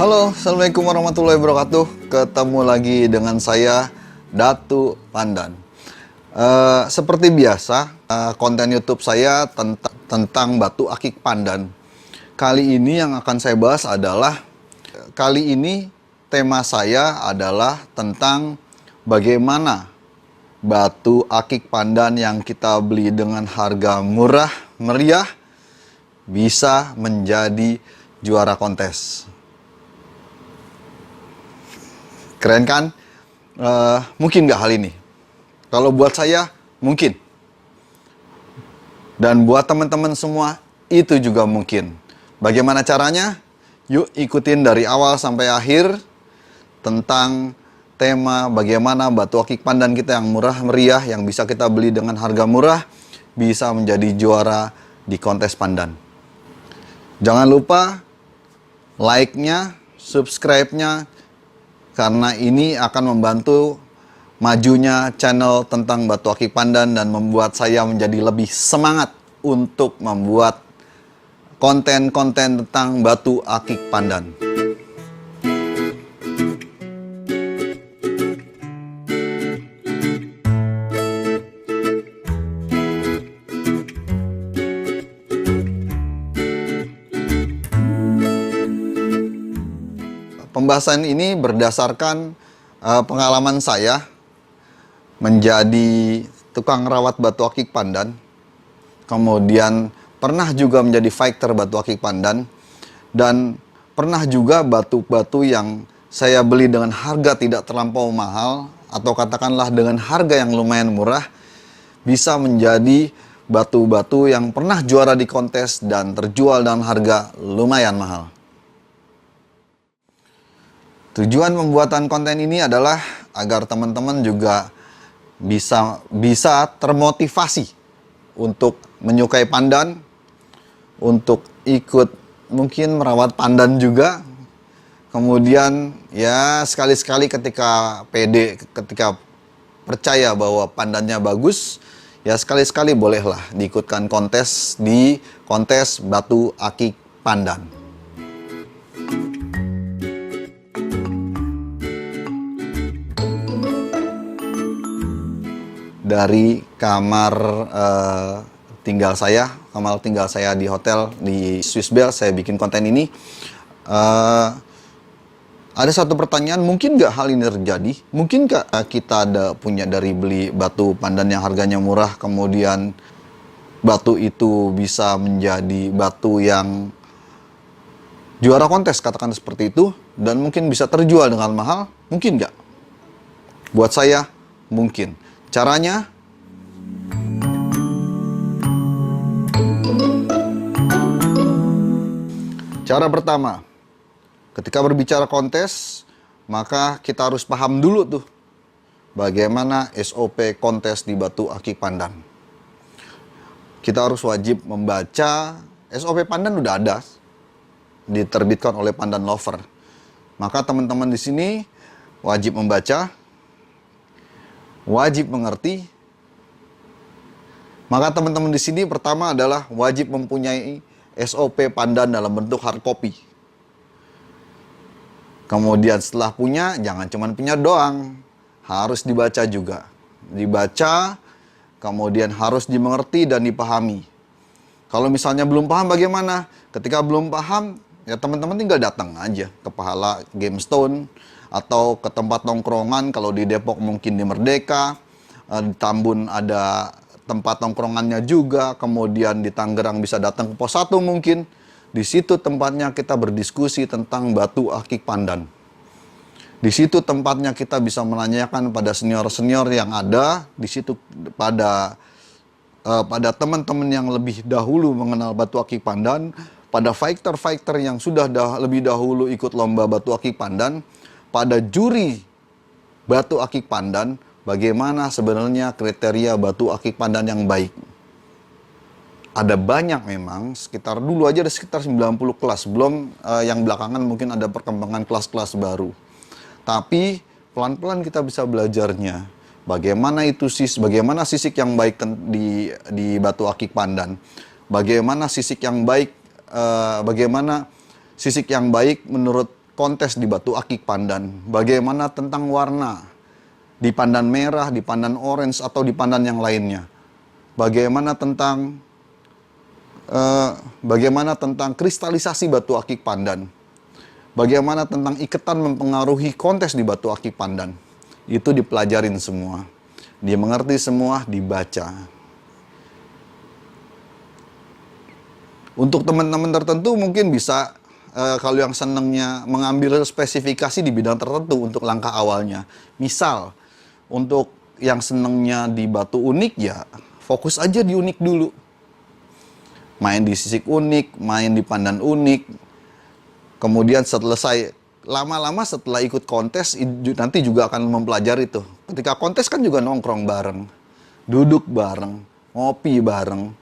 Halo, Assalamualaikum warahmatullahi wabarakatuh. Ketemu lagi dengan saya, Datu Pandan. Seperti biasa, konten YouTube saya tentang batu akik pandan. Kali ini yang akan saya bahas adalah, kali ini tema saya adalah tentang bagaimana batu akik pandan yang kita beli dengan harga murah meriah bisa menjadi juara kontes. Keren kan? Mungkin nggak hal ini? Kalau buat saya, mungkin. Dan buat teman-teman semua, itu juga mungkin. Bagaimana caranya? Yuk ikutin dari awal sampai akhir tentang tema bagaimana batu akik pandan kita yang murah meriah, yang bisa kita beli dengan harga murah, bisa menjadi juara di kontes pandan. Jangan lupa like-nya, subscribe-nya, karena ini akan membantu majunya channel tentang batu akik pandan dan membuat saya menjadi lebih semangat untuk membuat konten-konten tentang batu akik pandan. Pembahasan ini berdasarkan pengalaman saya menjadi tukang rawat batu akik pandan, kemudian pernah juga menjadi fighter batu akik pandan, dan pernah juga batu-batu yang saya beli dengan harga tidak terlampau mahal, atau katakanlah dengan harga yang lumayan murah, bisa menjadi batu-batu yang pernah juara di kontes dan terjual dengan harga lumayan mahal. Tujuan pembuatan konten ini adalah agar teman-teman juga bisa termotivasi untuk menyukai pandan, untuk ikut mungkin merawat pandan juga. Kemudian ya sekali-sekali ketika pede, ketika percaya bahwa pandannya bagus, ya sekali-sekali bolehlah diikutkan kontes di kontes batu akik pandan. Dari kamar tinggal saya di hotel di Swiss Bell, saya bikin konten ini. Ada satu pertanyaan, mungkin nggak hal ini terjadi? Mungkin nggak kita punya dari beli batu pandan yang harganya murah, kemudian batu itu bisa menjadi batu yang juara kontes, katakan seperti itu, dan mungkin bisa terjual dengan mahal? Mungkin nggak? Buat saya, mungkin. Caranya, cara pertama, ketika berbicara kontes, maka kita harus paham dulu tuh bagaimana SOP kontes di batu akik pandan. Kita harus wajib membaca SOP pandan, udah ada, diterbitkan oleh Pandan Lover. Maka teman-teman di sini wajib membaca, wajib mengerti. Maka teman-teman di sini pertama adalah wajib mempunyai SOP pandan dalam bentuk hard copy. Kemudian setelah punya, jangan cuma punya doang, harus dibaca juga. Dibaca, kemudian harus dimengerti dan dipahami. Kalau misalnya belum paham bagaimana? Ketika belum paham, ya teman-teman tinggal datang aja ke Pahala GameStone, atau ke tempat nongkrongan. Kalau di Depok mungkin di Merdeka, di Tambun ada tempat nongkrongannya juga, kemudian di Tangerang bisa datang ke Pos 1 mungkin. Di situ tempatnya kita berdiskusi tentang batu akik pandan. Di situ tempatnya kita bisa menanyakan pada senior-senior yang ada di situ, pada teman-teman yang lebih dahulu mengenal batu akik pandan, pada fighter-fighter yang sudah lebih dahulu ikut lomba batu akik pandan, pada juri batu akik pandan, bagaimana sebenarnya kriteria batu akik pandan yang baik. Ada banyak memang, dulu aja ada sekitar 90 kelas, belum yang belakangan mungkin ada perkembangan kelas-kelas baru. Tapi pelan-pelan kita bisa belajarnya. Bagaimana sisik yang baik di batu akik pandan. Bagaimana sisik yang baik menurut kontes di batu akik pandan, bagaimana tentang warna di pandan merah, di pandan orange, atau di pandan yang lainnya. Bagaimana tentang kristalisasi batu akik pandan. Bagaimana tentang iketan mempengaruhi kontes di batu akik pandan. Itu dipelajarin semua. Dimengerti semua, dibaca. Untuk teman-teman tertentu mungkin bisa, kalau yang senangnya mengambil spesifikasi di bidang tertentu untuk langkah awalnya. Misal, untuk yang senangnya di batu unik, ya fokus aja di unik dulu. Main di sisik unik, main di pandan unik. Kemudian lama-lama setelah ikut kontes, nanti juga akan mempelajari tuh. Ketika kontes kan juga nongkrong bareng, duduk bareng, ngopi bareng.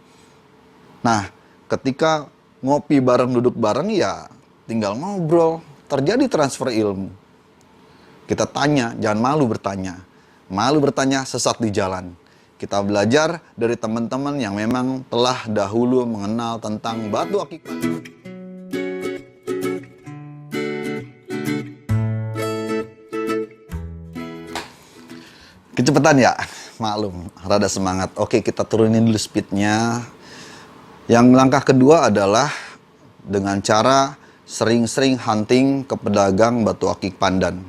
Nah, ketika ngopi bareng, duduk bareng, ya tinggal ngobrol. Terjadi transfer ilmu. Kita tanya, jangan malu bertanya. Malu bertanya, sesat di jalan. Kita belajar dari teman-teman yang memang telah dahulu mengenal tentang batu akik pandan. Kecepatan ya? Maklum, rada semangat. Oke, kita turunin dulu speednya. Yang langkah kedua adalah dengan cara sering-sering hunting ke pedagang batu akik pandan.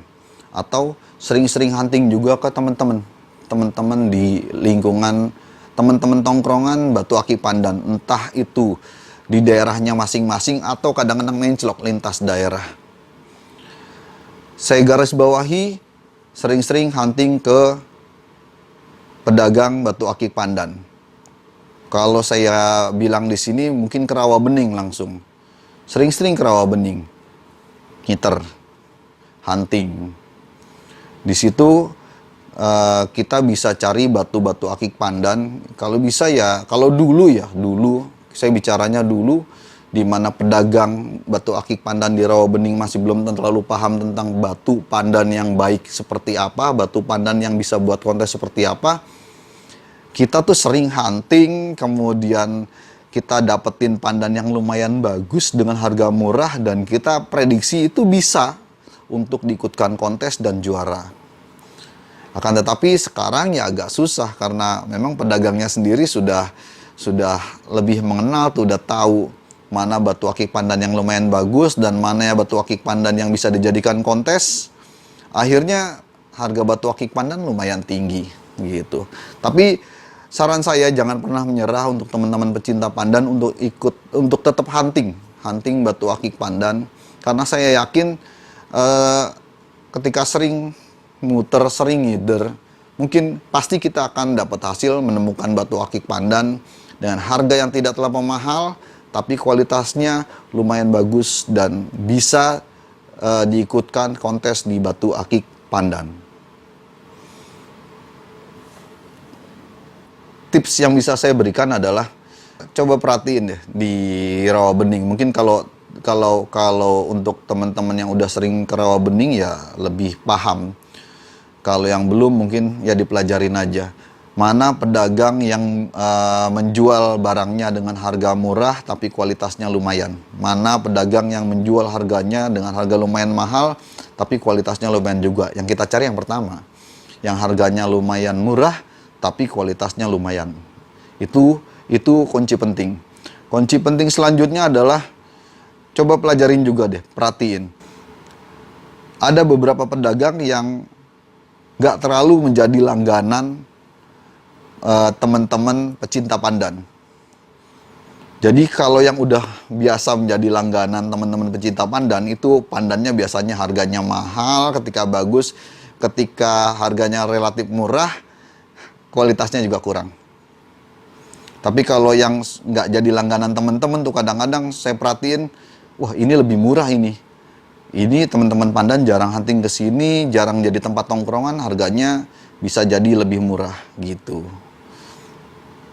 Atau sering-sering hunting juga ke teman-teman di lingkungan, teman-teman tongkrongan batu akik pandan. Entah itu di daerahnya masing-masing atau kadang-kadang menclok lintas daerah. Saya garis bawahi, sering-sering hunting ke pedagang batu akik pandan. Kalau saya bilang di sini mungkin ke Rawabening langsung. Sering-sering ke Rawabening. Ngiter, hunting. Di situ kita bisa cari batu-batu akik pandan. Kalau bisa ya, kalau dulu saya bicaranya dulu, di mana pedagang batu akik pandan di Rawabening masih belum terlalu paham tentang batu pandan yang baik seperti apa, batu pandan yang bisa buat kontes seperti apa. Kita tuh sering hunting, kemudian kita dapetin pandan yang lumayan bagus dengan harga murah, dan kita prediksi itu bisa untuk diikutkan kontes dan juara. Akan tetapi sekarang ya agak susah karena memang pedagangnya sendiri sudah lebih mengenal tuh, udah tahu mana batu akik pandan yang lumayan bagus dan mana ya batu akik pandan yang bisa dijadikan kontes. Akhirnya harga batu akik pandan lumayan tinggi gitu. Tapi saran saya jangan pernah menyerah untuk teman-teman pecinta pandan untuk tetap hunting batu akik pandan, karena saya yakin ketika sering muter, sering ngider, mungkin pasti kita akan dapat hasil menemukan batu akik pandan dengan harga yang tidak terlalu mahal, tapi kualitasnya lumayan bagus dan bisa diikutkan kontes di batu akik pandan. Tips yang bisa saya berikan adalah coba perhatiin deh di Rawabening. Mungkin kalau untuk teman-teman yang udah sering ke Rawabening ya lebih paham. Kalau yang belum mungkin ya dipelajarin aja. Mana pedagang yang menjual barangnya dengan harga murah tapi kualitasnya lumayan. Mana pedagang yang menjual harganya dengan harga lumayan mahal tapi kualitasnya lumayan juga. Yang kita cari yang pertama. Yang harganya lumayan murah tapi kualitasnya lumayan. Itu kunci penting. Kunci penting selanjutnya adalah coba pelajarin juga deh, perhatiin. Ada beberapa pedagang yang gak terlalu menjadi langganan teman-teman pecinta pandan. Jadi kalau yang udah biasa menjadi langganan teman-teman pecinta pandan, itu pandannya biasanya harganya mahal, ketika bagus, ketika harganya relatif murah, kualitasnya juga kurang. Tapi kalau yang nggak jadi langganan teman-teman tuh kadang-kadang saya perhatiin, wah ini lebih murah ini. Ini teman-teman pandan jarang hunting ke sini, jarang jadi tempat tongkrongan, harganya bisa jadi lebih murah gitu.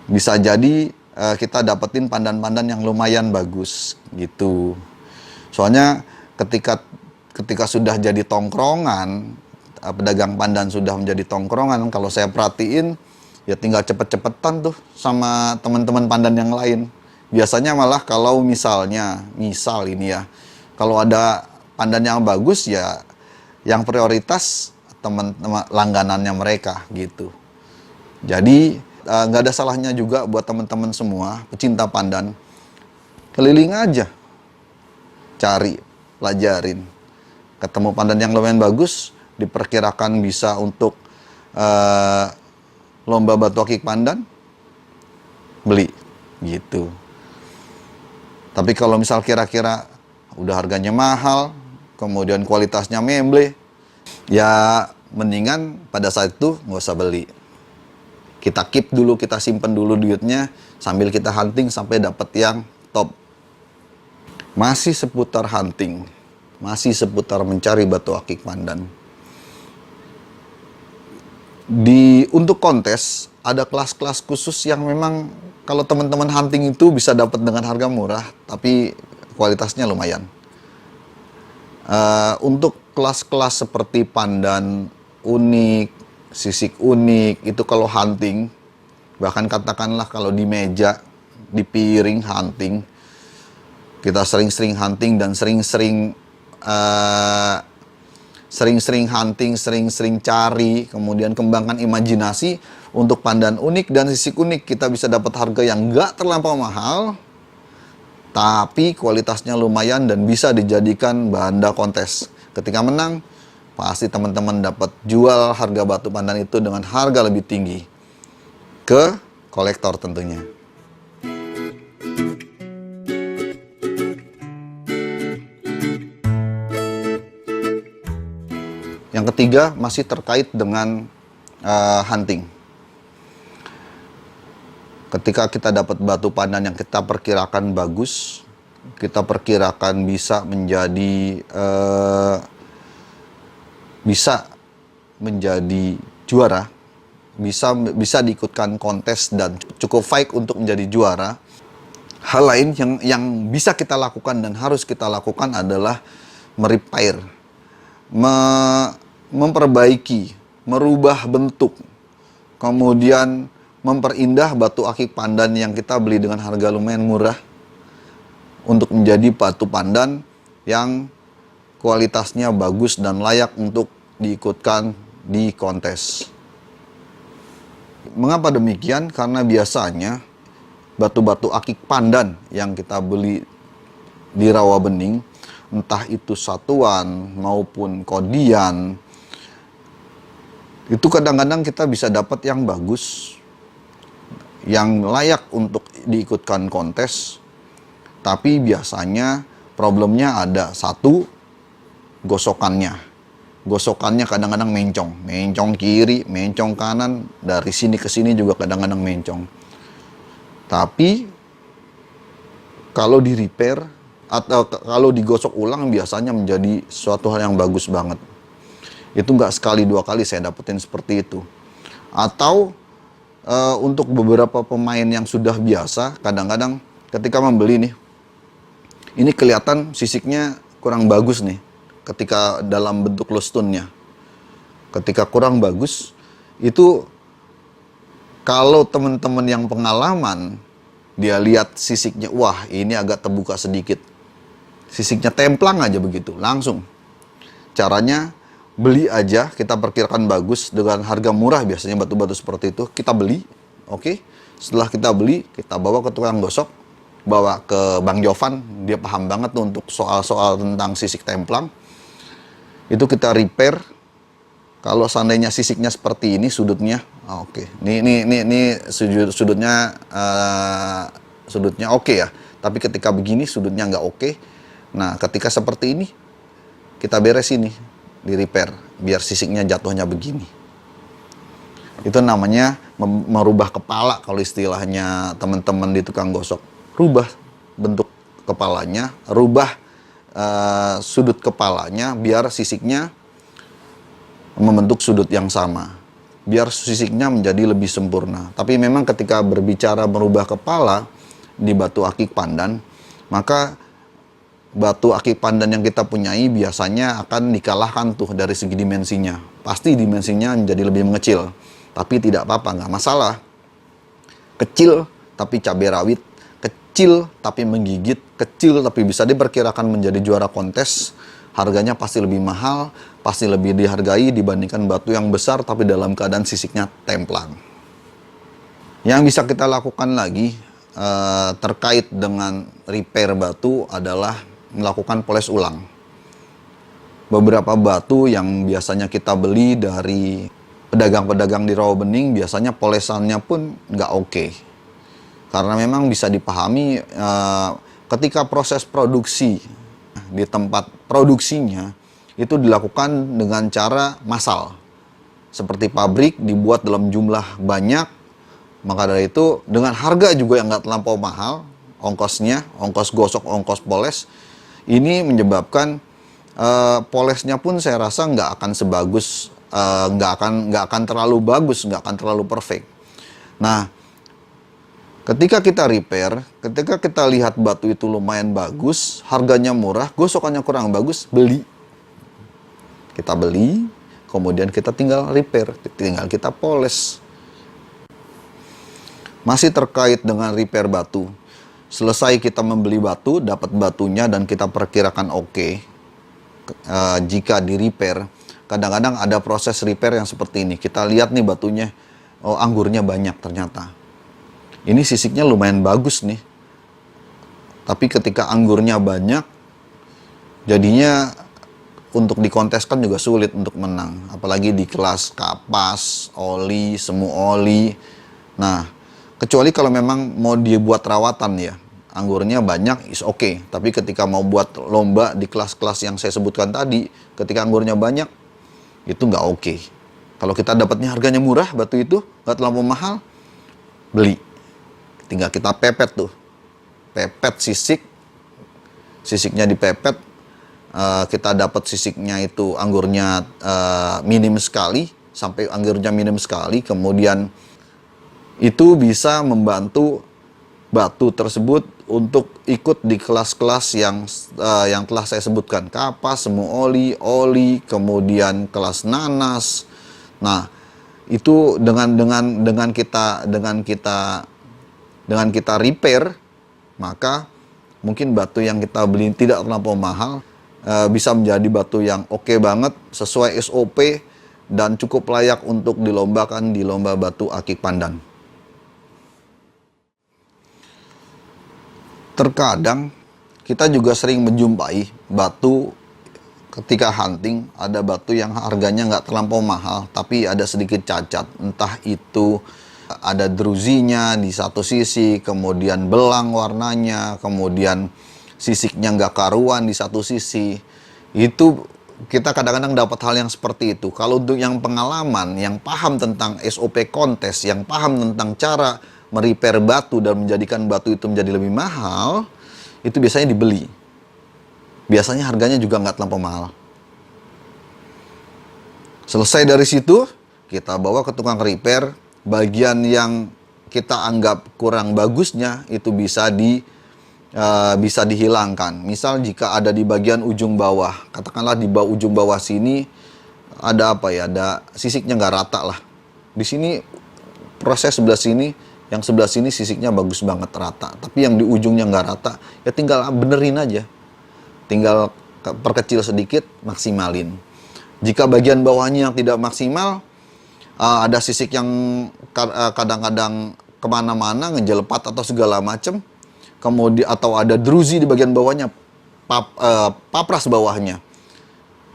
Bisa jadi kita dapetin pandan-pandan yang lumayan bagus gitu. Soalnya ketika sudah jadi tongkrongan, pedagang pandan sudah menjadi tongkrongan, kalau saya perhatiin ya tinggal cepet-cepetan tuh sama teman-teman pandan yang lain. Biasanya malah kalau misal ini ya, kalau ada pandan yang bagus ya yang prioritas teman-teman langganannya mereka gitu. Jadi nggak ada salahnya juga buat teman-teman semua pecinta pandan, keliling aja, cari, pelajarin, ketemu pandan yang lumayan bagus, diperkirakan bisa untuk lomba batu akik pandan, beli gitu. Tapi kalau misal kira-kira udah harganya mahal, kemudian kualitasnya memble, ya mendingan pada saat itu nggak usah beli. Kita keep dulu, kita simpen dulu duitnya sambil kita hunting sampai dapat yang top. Masih seputar hunting, masih seputar mencari batu akik pandan. Untuk kontes ada kelas-kelas khusus yang memang kalau teman-teman hunting itu bisa dapat dengan harga murah, tapi kualitasnya lumayan. Untuk kelas-kelas seperti pandan unik, sisik unik, itu kalau hunting, bahkan katakanlah kalau di meja, di piring hunting, kita sering-sering hunting dan sering-sering hunting, sering-sering cari, kemudian kembangkan imajinasi untuk pandan unik dan sisik unik. Kita bisa dapat harga yang nggak terlampau mahal, tapi kualitasnya lumayan dan bisa dijadikan bahan kontes. Ketika menang, pasti teman-teman dapat jual harga batu pandan itu dengan harga lebih tinggi ke kolektor tentunya. Yang ketiga masih terkait dengan hunting. Ketika kita dapat batu pandan yang kita perkirakan bagus, kita perkirakan bisa menjadi juara, bisa diikutkan kontes dan cukup baik untuk menjadi juara. Hal lain yang bisa kita lakukan dan harus kita lakukan adalah merepair, memperbaiki, merubah bentuk, kemudian memperindah batu akik pandan yang kita beli dengan harga lumayan murah untuk menjadi batu pandan yang kualitasnya bagus dan layak untuk diikutkan di kontes. Mengapa demikian? Karena biasanya batu-batu akik pandan yang kita beli di Rawabening, entah itu satuan maupun kodian, itu kadang-kadang kita bisa dapat yang bagus, yang layak untuk diikutkan kontes, tapi biasanya problemnya ada satu, gosokannya. Gosokannya kadang-kadang mencong kiri, mencong kanan, dari sini ke sini juga kadang-kadang mencong. Tapi kalau di repair atau kalau digosok ulang biasanya menjadi suatu hal yang bagus banget. Itu nggak sekali dua kali saya dapetin seperti itu. Atau untuk beberapa pemain yang sudah biasa, kadang-kadang ketika membeli nih, ini kelihatan sisiknya kurang bagus nih, ketika dalam bentuk lostunnya. Ketika kurang bagus, itu kalau teman-teman yang pengalaman, dia lihat sisiknya, wah ini agak terbuka sedikit. Sisiknya templang aja begitu, langsung. Caranya, beli aja, kita perkirakan bagus dengan harga murah biasanya batu-batu seperti itu, kita beli, oke. Setelah kita beli, kita bawa ke tukang gosok, bawa ke Bang Jovan, dia paham banget tuh untuk soal-soal tentang sisik templang. Itu kita repair. Kalau seandainya sisiknya seperti ini sudutnya, oke. Ini sudutnya oke ya. Tapi ketika begini sudutnya nggak oke. Nah, ketika seperti ini kita beres ini, di repair biar sisiknya jatuhnya begini. Itu namanya merubah kepala kalau istilahnya teman-teman di tukang gosok. Rubah bentuk kepalanya, rubah sudut kepalanya biar sisiknya membentuk sudut yang sama. Biar sisiknya menjadi lebih sempurna. Tapi memang ketika berbicara merubah kepala di batu akik pandan, maka batu akik pandan yang kita punyai biasanya akan dikalahkan tuh dari segi dimensinya. Pasti dimensinya menjadi lebih mengecil. Tapi tidak apa-apa, nggak masalah. Kecil tapi cabai rawit, kecil tapi menggigit, kecil tapi bisa diperkirakan menjadi juara kontes, harganya pasti lebih mahal, pasti lebih dihargai dibandingkan batu yang besar tapi dalam keadaan sisiknya templang. Yang bisa kita lakukan lagi terkait dengan repair batu adalah melakukan poles ulang. Beberapa batu yang biasanya kita beli dari pedagang-pedagang di Rawabening biasanya polesannya pun nggak oke. Karena memang bisa dipahami ketika proses produksi di tempat produksinya itu dilakukan dengan cara massal. Seperti pabrik dibuat dalam jumlah banyak, maka dari itu dengan harga juga yang nggak terlampau mahal, ongkosnya, ongkos gosok, ongkos poles, ini menyebabkan polesnya pun saya rasa nggak akan sebagus, nggak akan terlalu bagus, nggak akan terlalu perfect. Nah, ketika kita repair, ketika kita lihat batu itu lumayan bagus, harganya murah, gosokannya kurang bagus, beli. Kita beli, kemudian kita tinggal repair, tinggal kita poles. Masih terkait dengan repair batu. Selesai kita membeli batu, dapat batunya dan kita perkirakan oke. Jika di repair, kadang-kadang ada proses repair yang seperti ini. Kita lihat nih batunya, oh anggurnya banyak ternyata. Ini sisiknya lumayan bagus nih. Tapi ketika anggurnya banyak, jadinya untuk dikonteskan juga sulit untuk menang. Apalagi di kelas kapas, oli, semu oli. Nah, kecuali kalau memang mau dibuat rawatan ya. Anggurnya banyak is oke. Tapi ketika mau buat lomba di kelas-kelas yang saya sebutkan tadi, ketika anggurnya banyak, itu nggak oke. Kalau kita dapatnya harganya murah, batu itu nggak terlalu mahal, beli. Tinggal kita pepet tuh, pepet sisik, sisiknya dipepet, kita dapat sisiknya itu anggurnya minim sekali, sampai anggurnya minim sekali, kemudian itu bisa membantu batu tersebut untuk ikut di kelas-kelas yang telah saya sebutkan, kapas, semu oli, kemudian kelas nanas. Nah, itu dengan kita repair, maka mungkin batu yang kita beli tidak terlampau mahal, bisa menjadi batu yang oke banget, sesuai SOP, dan cukup layak untuk dilombakan di lomba batu akik pandan. Terkadang kita juga sering menjumpai batu ketika hunting, ada batu yang harganya nggak terlampau mahal, tapi ada sedikit cacat. Entah itu ada druzinya di satu sisi, kemudian belang warnanya, kemudian sisiknya nggak karuan di satu sisi. Itu kita kadang-kadang dapat hal yang seperti itu. Kalau untuk yang pengalaman, yang paham tentang SOP kontes, yang paham tentang cara merepair batu dan menjadikan batu itu menjadi lebih mahal, itu biasanya dibeli. Biasanya harganya juga nggak terlampau mahal. Selesai dari situ, kita bawa ke tukang repair. Bagian yang kita anggap kurang bagusnya itu bisa dihilangkan. Misal jika ada di bagian ujung bawah, katakanlah di ujung bawah sini ada apa ya? Ada sisiknya nggak rata lah. Di sini proses sebelah sini, yang sebelah sini sisiknya bagus banget rata. Tapi yang di ujungnya nggak rata, ya tinggal benerin aja. Tinggal perkecil sedikit, maksimalin. Jika bagian bawahnya yang tidak maksimal, ada sisik yang kadang-kadang kemana-mana, ngejelepat atau segala macam, kemudian atau ada druzi di bagian bawahnya, papras bawahnya,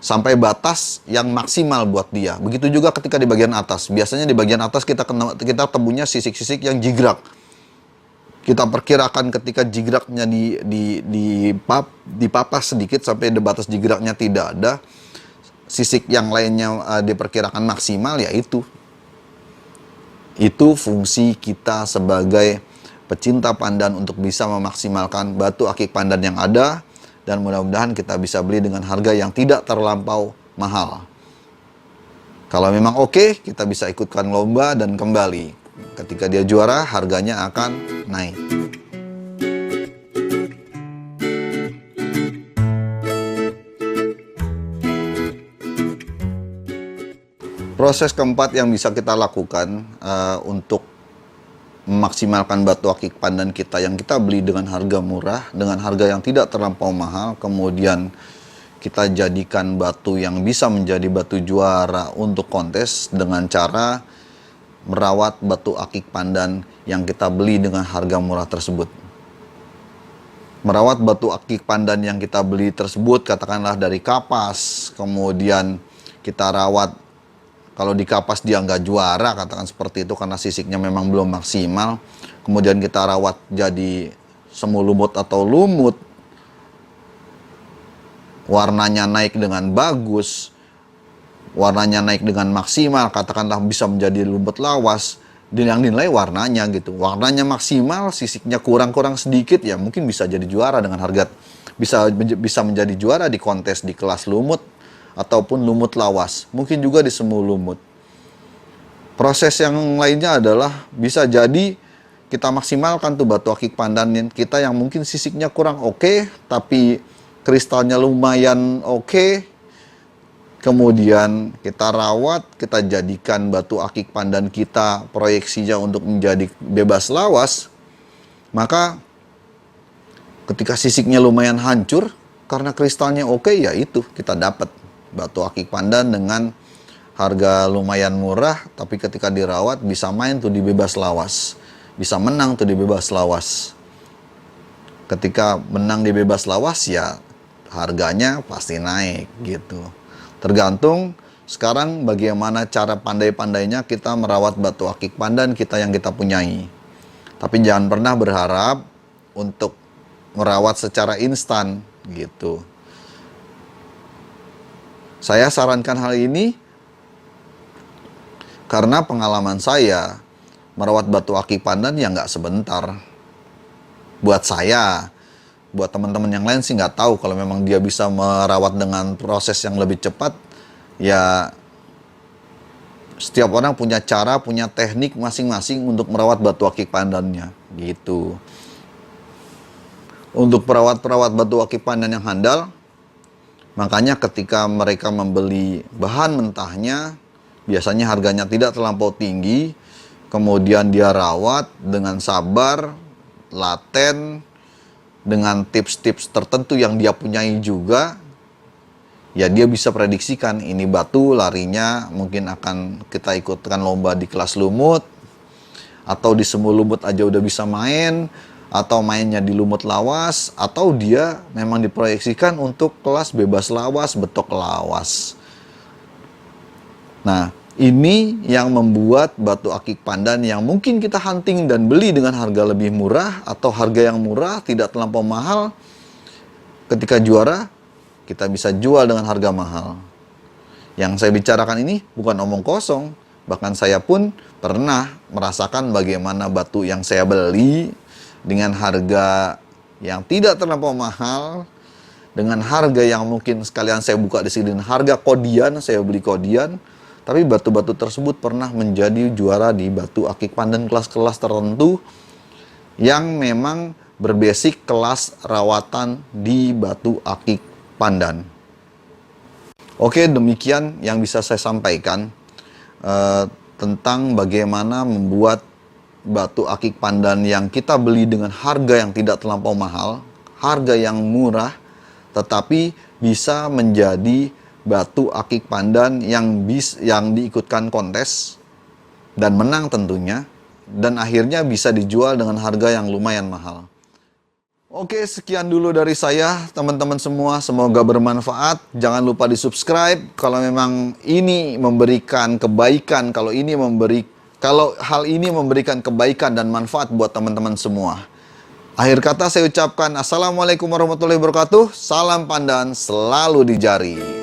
sampai batas yang maksimal buat dia. Begitu juga ketika di bagian atas. Biasanya di bagian atas kita temunya sisik-sisik yang jigrak. Kita perkirakan ketika jigraknya dipapas sedikit sampai di batas jigraknya tidak ada, sisik yang lainnya diperkirakan maksimal, ya itu. Itu fungsi kita sebagai pecinta pandan untuk bisa memaksimalkan batu akik pandan yang ada, dan mudah-mudahan kita bisa beli dengan harga yang tidak terlampau mahal. Kalau memang oke, kita bisa ikutkan lomba dan kembali. Ketika dia juara, harganya akan naik. Proses keempat yang bisa kita lakukan untuk memaksimalkan batu akik pandan kita yang kita beli dengan harga murah, dengan harga yang tidak terlampau mahal, kemudian kita jadikan batu yang bisa menjadi batu juara untuk kontes dengan cara merawat batu akik pandan yang kita beli dengan harga murah tersebut. Merawat batu akik pandan yang kita beli tersebut, katakanlah dari kapas, kemudian kita rawat. Kalau di kapas dia nggak juara, katakan seperti itu karena sisiknya memang belum maksimal. Kemudian kita rawat jadi semu lumut atau lumut. Warnanya naik dengan bagus. Warnanya naik dengan maksimal, katakanlah bisa menjadi lumut lawas. Dan yang dinilai warnanya gitu. Warnanya maksimal, sisiknya kurang-kurang sedikit, ya mungkin bisa jadi juara dengan harga. Bisa menjadi juara di kontes di kelas lumut ataupun lumut lawas, mungkin juga di semu lumut. Proses yang lainnya adalah bisa jadi kita maksimalkan tuh batu akik pandan kita yang mungkin sisiknya kurang oke, tapi kristalnya lumayan oke. Kemudian kita rawat, kita jadikan batu akik pandan kita proyeksinya untuk menjadi bebas lawas. Maka ketika sisiknya lumayan hancur, karena kristalnya oke, ya itu kita dapat batu akik pandan dengan harga lumayan murah, tapi ketika dirawat bisa main tuh di bebas lawas. Bisa menang tuh di bebas lawas. Ketika menang di bebas lawas, ya harganya pasti naik gitu. Tergantung sekarang bagaimana cara pandai-pandainya kita merawat batu akik pandan kita yang kita punyai. Tapi jangan pernah berharap untuk merawat secara instan gitu. Saya sarankan hal ini karena pengalaman saya merawat batu akik pandan ya nggak sebentar. Buat saya, buat teman-teman yang lain sih nggak tahu kalau memang dia bisa merawat dengan proses yang lebih cepat. Ya setiap orang punya cara, punya teknik masing-masing untuk merawat batu akik pandannya gitu. Untuk perawat-perawat batu akik pandan yang handal, makanya ketika mereka membeli bahan mentahnya, biasanya harganya tidak terlampau tinggi, kemudian dia rawat dengan sabar, laten, dengan tips-tips tertentu yang dia punyai juga, ya dia bisa prediksikan ini batu larinya mungkin akan kita ikutkan lomba di kelas lumut, atau di semu lumut aja udah bisa main, atau mainnya di lumut lawas, atau dia memang diproyeksikan untuk kelas bebas lawas, betok lawas. Nah, ini yang membuat batu akik pandan yang mungkin kita hunting dan beli dengan harga lebih murah atau harga yang murah, tidak terlampau mahal, ketika juara, kita bisa jual dengan harga mahal. Yang saya bicarakan ini bukan omong kosong, bahkan saya pun pernah merasakan bagaimana batu yang saya beli dengan harga yang tidak terlampau mahal, dengan harga yang mungkin sekalian saya buka di sini dengan harga kodian, saya beli kodian, tapi batu-batu tersebut pernah menjadi juara di batu akik pandan kelas-kelas tertentu yang memang berbasic kelas rawatan di batu akik pandan. Oke, demikian yang bisa saya sampaikan tentang bagaimana membuat batu akik pandan yang kita beli dengan harga yang tidak terlampau mahal, harga yang murah, tetapi bisa menjadi batu akik pandan yang diikutkan kontes dan menang tentunya, dan akhirnya bisa dijual dengan harga yang lumayan mahal. Oke, sekian dulu dari saya, teman-teman semua. Semoga bermanfaat. Jangan lupa di-subscribe kalau memang ini memberikan kebaikan, kalau hal ini memberikan kebaikan dan manfaat buat teman-teman semua. Akhir kata saya ucapkan Assalamualaikum warahmatullahi wabarakatuh. Salam pandan selalu di jari.